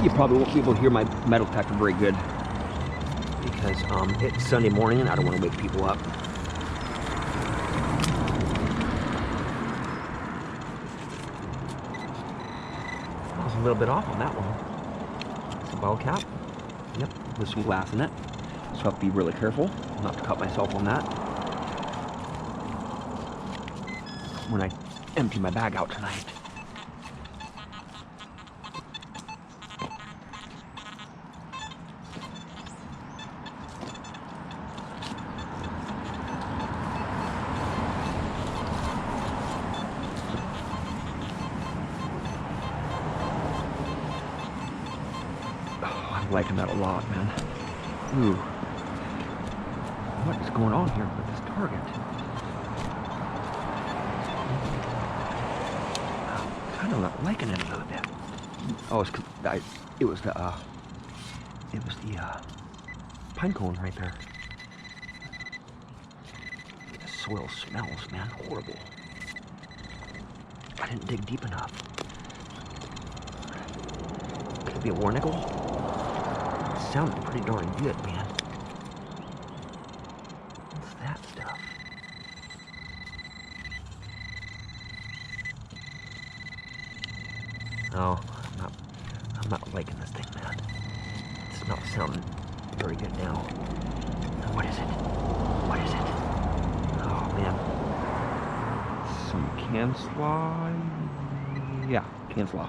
You probably won't be able to hear my metal detector very good because it's Sunday morning and I don't want to wake people up. I was a little bit off on that one. It's a bottle cap. Yep, with some glass in it. So I have to be really careful not to cut myself on that when I empty my bag out tonight. I'm liking that a lot, man. Ooh. What is going on here with this target? I'm kind of not liking it a little bit. Oh, it was the pine cone right there. The soil smells, man, horrible. I didn't dig deep enough. Could it be a war nickel? It sounded pretty darn good, man. What's that stuff? Oh, I'm not liking this thing, man. It's not sounding very good now. What is it? What is it? Oh, man. Some can slaw? Yeah, can slaw.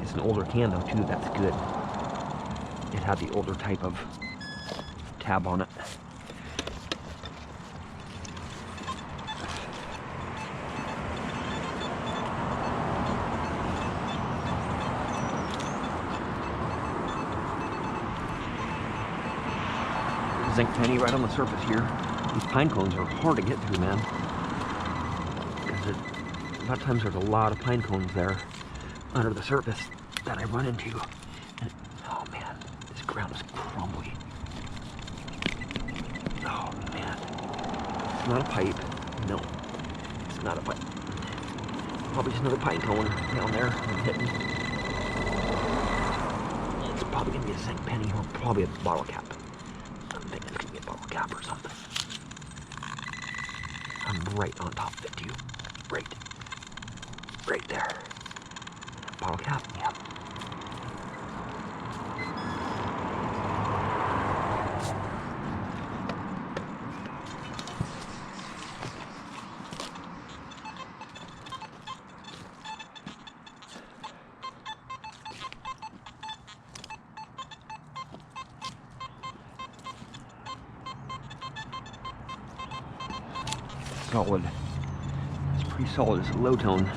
It's an older can though, too. That's good. It had the older type of tab on it. Zinc penny right on the surface here. These pine cones are hard to get through, man. Because a lot of times there's a lot of pine cones there under the surface that I run into. And, oh man, this ground is crumbly. Oh man. It's not a pipe. No, it's not a pipe. Probably just another pine cone down there I'm hitting. It's probably gonna be a zinc penny or probably a bottle cap. I'm thinking it's gonna be a bottle cap or something. I'm right on top of it too. Right there. Bottle cap, yeah. Solid. It's pretty solid. It's a low tone.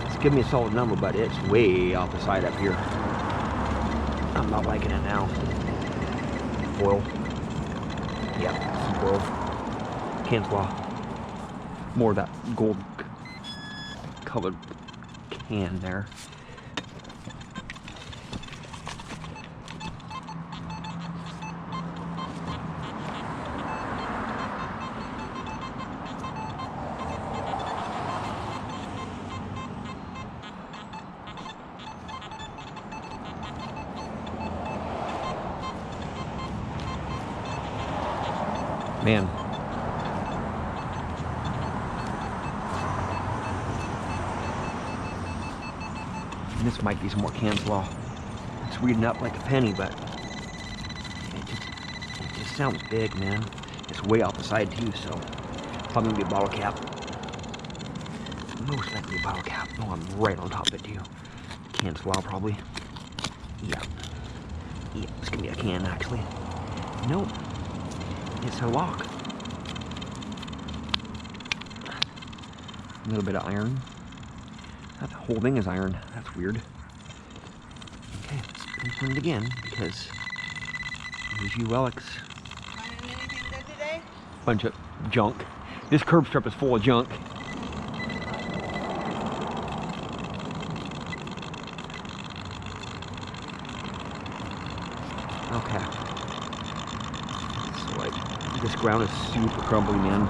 It's giving me a solid number, but it's way off the side up here. I'm not liking it now. Foil. Yeah, some foil. Can slaw. More of that gold colored can there. Man. And this might be some more can slaw. It's reading up like a penny, but it just sounds big, man. It's way off the side too, so probably gonna be a bottle cap. It's most likely a bottle cap. Oh, I'm right on top of it too. Can slaw probably. Yeah. Yeah, it's gonna be a can actually. Nope. It's a lock. A little bit of iron. That whole thing is iron. That's weird. Okay, let's pinpoint it again because here's you, Alex. Finding anything good today? Bunch of junk. This curb strip is full of junk. Okay. So like, this ground is super crumbly, man.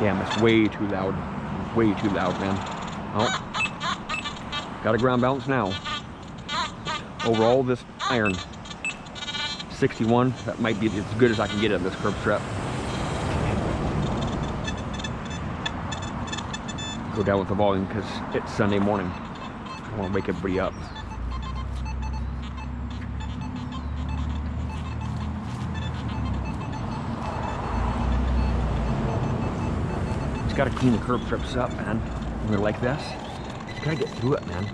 Damn, it's way too loud. Way too loud, man. Oh. Got a ground balance now. Overall, this iron, 61, that might be as good as I can get at this curb strap. Go down with the volume because it's Sunday morning. I want to wake everybody up. Just gotta clean the curb strips up, man. When they're like this, you gotta get through it, man.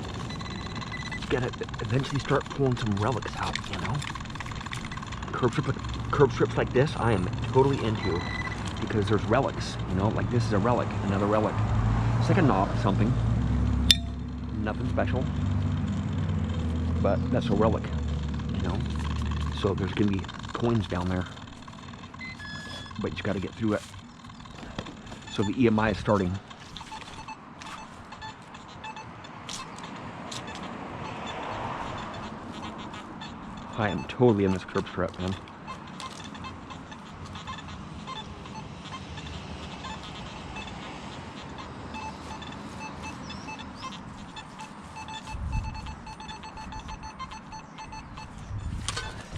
You gotta eventually start pulling some relics out, you know? Curb strips like this, I am totally into, because there's relics, you know? Like this is a relic, another relic. It's like a knob, something. Nothing special. But that's a relic, you know? So there's gonna be coins down there. But you just gotta get through it. So the EMI is starting. I am totally in this curb strap, man.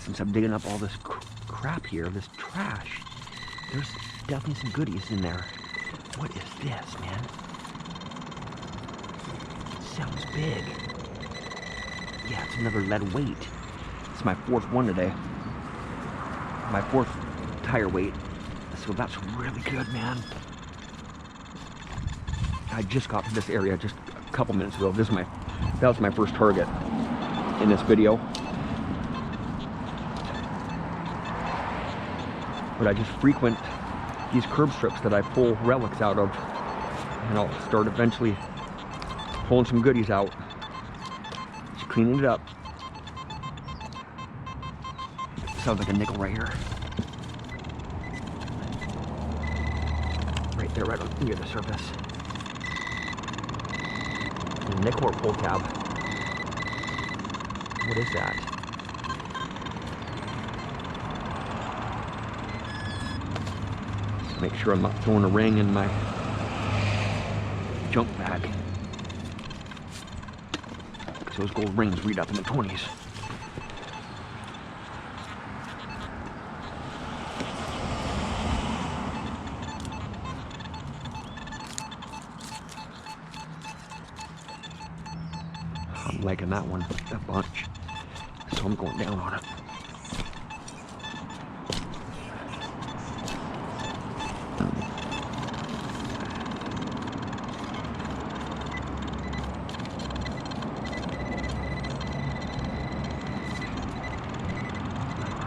Since I'm digging up all this crap here, this trash, there's definitely some goodies in there. What is this, man? It sounds big. Yeah, it's another lead weight. It's my fourth one today. My fourth tire weight. So that's really good, man. I just got to this area just a couple minutes ago. That was my first target in this video. But I just frequent these curb strips that I pull relics out of, and I'll start eventually pulling some goodies out. Just cleaning it up. Sounds like a nickel right here. Right there, right near the surface. A nickel or pull tab. What is that? Make sure I'm not throwing a ring in my junk bag. Because those gold rings read up in the 20s. I'm liking that one a bunch. So I'm going down on it.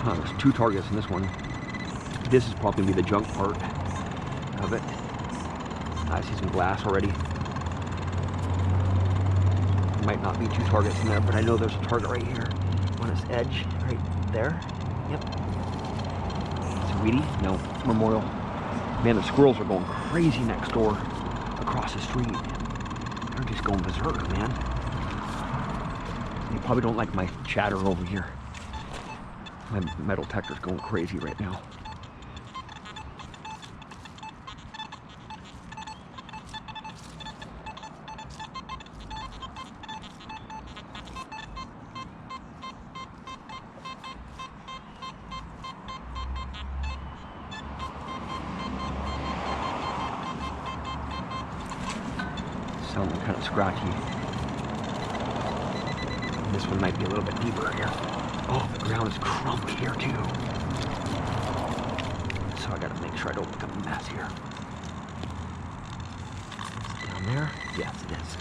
There's two targets in this one. This is probably the junk part of it. I see some glass already. Might not be two targets in there, but I know there's a target right here on its edge, right there. Yep. It's a Wheatie? No, Memorial. Man, the squirrels are going crazy next door across the street. They're just going berserk, man. They probably don't like my chatter over here. My metal detector's going crazy right now. Sounding kind of scratchy. This one might be a little bit deeper here. Oh, the ground is crumbly here too. So I gotta make sure I don't become a mess here. Down there? Yes, it is.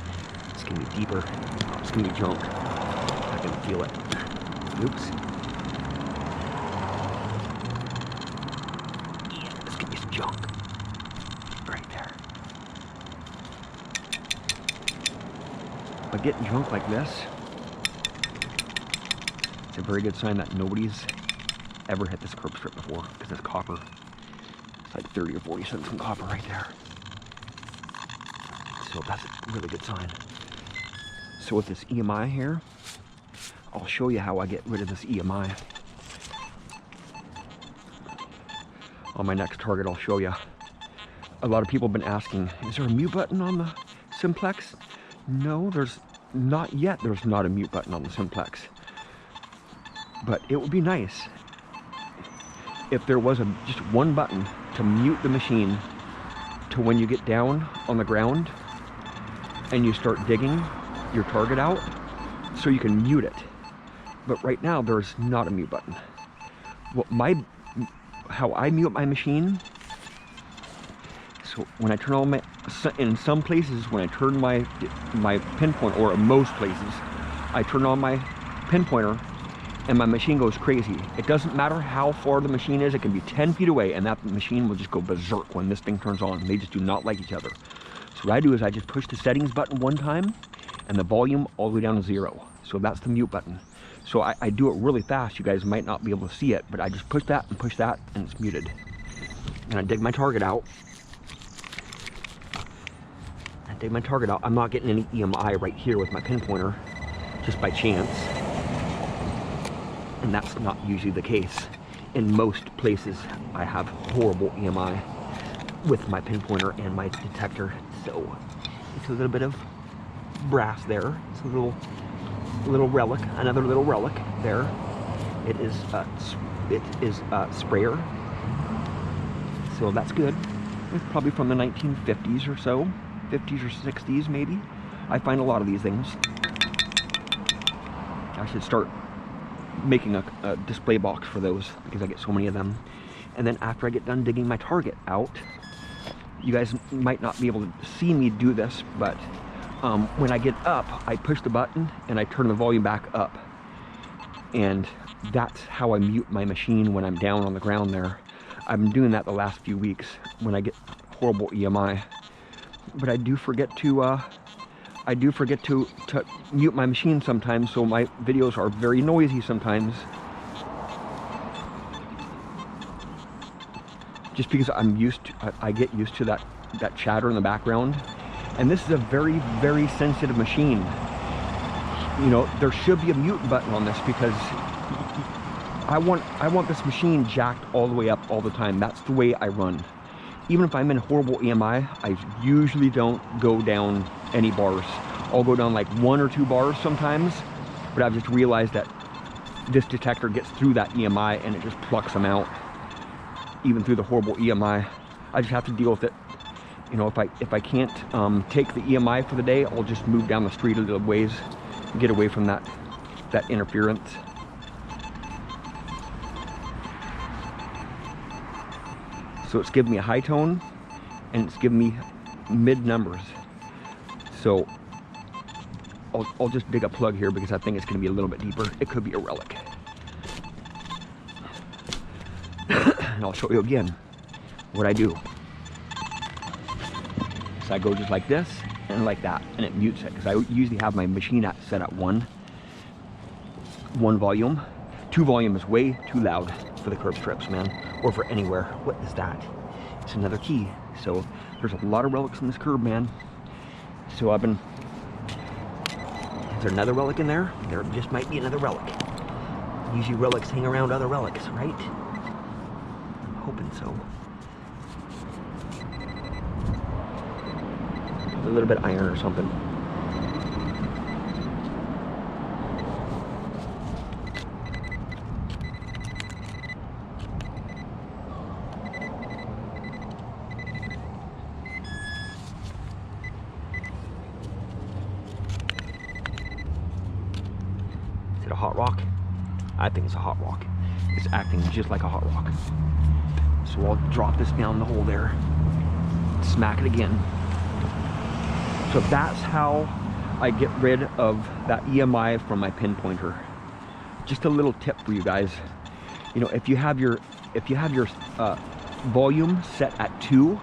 It's gonna be deeper. Oh, it's gonna be junk. I can feel it. Oops. Yeah, it's gonna be some junk. Right there. But getting junk like this, it's a very good sign that nobody's ever hit this curb strip before, because it's copper. It's like 30 or 40 cents in copper right there. So that's a really good sign. So with this EMI here, I'll show you how I get rid of this EMI. On my next target, I'll show you. a lot of people have been asking, is there a mute button on the Simplex? No, there's not yet. There's not a mute button on the Simplex. But it would be nice if there was just one button to mute the machine to when you get down on the ground and you start digging your target out, so you can mute it. But right now there's not a mute button. Well, how I mute my machine, so when I turn on my, in some places when I turn my pinpoint, or in most places, I turn on my pinpointer and my machine goes crazy. It doesn't matter how far the machine is. It can be 10 feet away and that machine will just go berserk when this thing turns on. They just do not like each other. So what I do is I just push the settings button one time and the volume all the way down to 0. So that's the mute button. So I do it really fast. You guys might not be able to see it, but I just push that and it's muted. And I dig my target out. I'm not getting any EMI right here with my pinpointer, just by chance. And that's not usually the case. In most places, I have horrible EMI with my pinpointer and my detector. So it's a little bit of brass there. It's a little relic, another little relic there. It is sprayer. So that's good. It's probably from the 1950s or so, 50s or 60s maybe. I find a lot of these things. I should start making a display box for those because I get so many of them. And then after I get done digging my target out, you guys might not be able to see me do this, but when I get up, I push the button and I turn the volume back up. And that's how I mute my machine when I'm down on the ground there. I've been doing that the last few weeks when I get horrible EMI. But I do forget to mute my machine sometimes, so my videos are very noisy sometimes. Just because I get used to that chatter in the background. And this is a very, very sensitive machine. You know, there should be a mute button on this because I want this machine jacked all the way up all the time. That's the way I run. Even if I'm in horrible EMI, I usually don't go down any bars. I'll go down like 1 or 2 bars sometimes, but I've just realized that this detector gets through that EMI and it just plucks them out, even through the horrible EMI. I just have to deal with it. You know, if I can't take the EMI for the day, I'll just move down the street a little ways and get away from that interference. So it's giving me a high tone and it's giving me mid numbers. So I'll just dig a plug here because I think it's going to be a little bit deeper. It could be a relic. And I'll show you again what I do. So I go just like this and like that, and it mutes it because I usually have my machine set at one volume. 2 volume is way too loud for the curb strips, man, or for anywhere. What is that? It's another key. So there's a lot of relics in this curb, man. So I've been, is there another relic in there? There just might be another relic. Usually relics hang around other relics, right? I'm hoping so. A little bit of iron or something. Is it a hot rock? I think it's a hot rock. It's acting just like a hot rock. So I'll drop this down the hole there. Smack it again. So that's how I get rid of that EMI from my pinpointer. Just a little tip for you guys. You know, if you have your volume set at 2,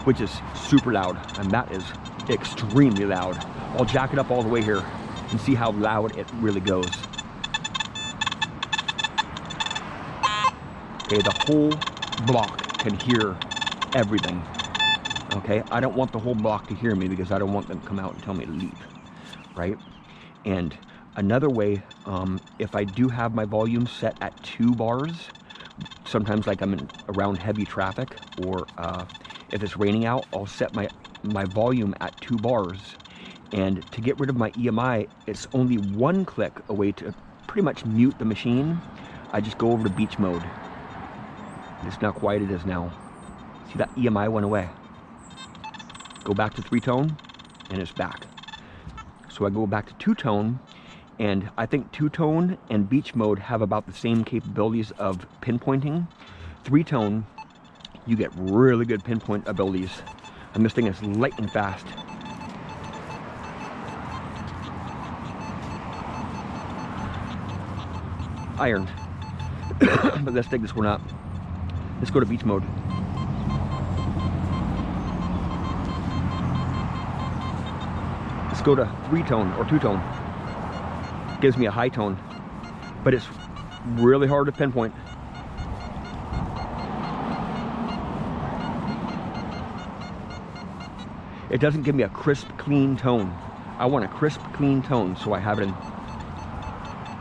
which is super loud, and that is extremely loud. I'll jack it up all the way here and see how loud it really goes. Okay, the whole block can hear everything. Okay, I don't want the whole block to hear me because I don't want them to come out and tell me to leave, right? And another way, if I do have my volume set at 2 bars, sometimes like I'm around heavy traffic, or if it's raining out, I'll set my volume at 2 bars. And to get rid of my EMI, it's only 1 click away to pretty much mute the machine. I just go over to beach mode. It's not quiet it is now. See, that EMI went away. Go back to 3-tone, and it's back. So I go back to 2-tone, and I think 2-tone and beach mode have about the same capabilities of pinpointing. 3-tone, you get really good pinpoint abilities. And this thing is lightning fast. Iron. But let's dig this one up. Let's go to beach mode. Let's go to 3-tone or 2-tone. Gives me a high tone, but it's really hard to pinpoint. It doesn't give me a crisp, clean tone. I want a crisp, clean tone, so I have it in,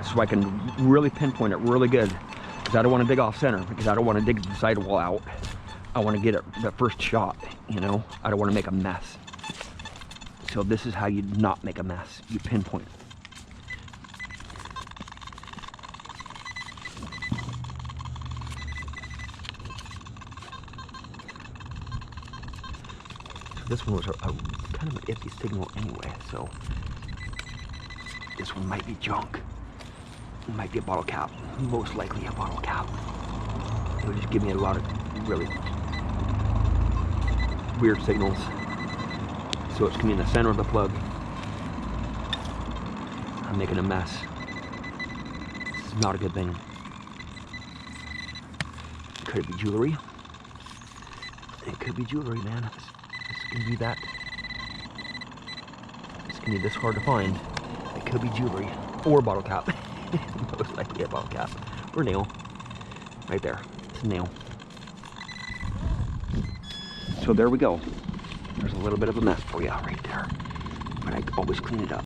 so I can really pinpoint it really good. Because I don't want to dig off center, because I don't want to dig the sidewall out. I want to get it the first shot, you know? I don't want to make a mess. So this is how you not make a mess. You pinpoint. This one was a kind of an iffy signal anyway, so this one might be junk. It might be a bottle cap. Most likely a bottle cap. It would just give me a lot of really weird signals. So it's coming in the center of the plug. I'm making a mess. This is not a good thing. Could it be jewelry? It could be jewelry, man. It's gonna be that. It's gonna be this hard to find. It could be jewelry or a bottle cap. Most likely a bottle cap or nail. Right there. It's a nail. So there we go. There's a little bit of a mess for you right there. But I always clean it up.